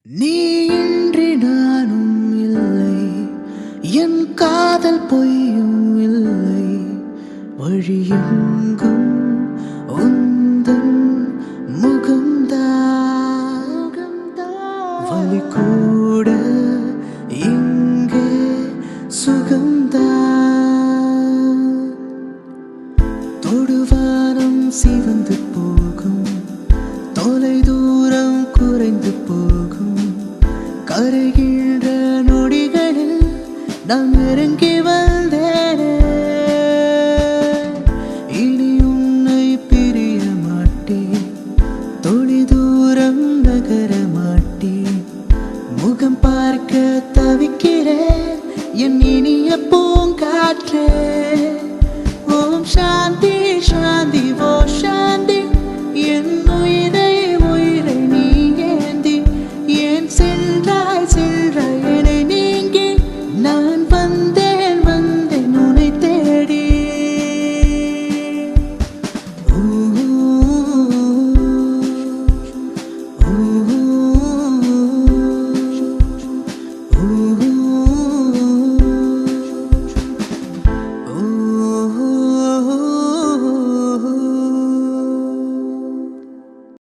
நீ இன்றி நானும் இல்லை, என் காதல் பொய்யும் இல்லை. வழியெங்கும் உந்தன் முகம்தான், வலி கூட இங்கே சுகம்தான். தொடுவானம் சிவந்து போகும், தொலை தூரம் குறைந்து போகும். கரைகின்ற நொடிகளில் நான் நெருங்கி வந்தேனே. இனி உன்னை பிரிய மாட்டேன், தொலை தூரம் நகர மாட்டேன். முகம் பார்க்க தவிக்கிறேன் என் இனிய பூங்காற்றே. ஓம் சாந்தி சாந்தி ஓ சாந்தி, என் உயிரை உயிரை நீ ஏந்தி. ஏன் சென்றாய் சென்றாய் என்னை நீங்கி, நான் வந்தேன் வந்தேன் உன்னை தேடி. ஊ, ஊ, ஊ.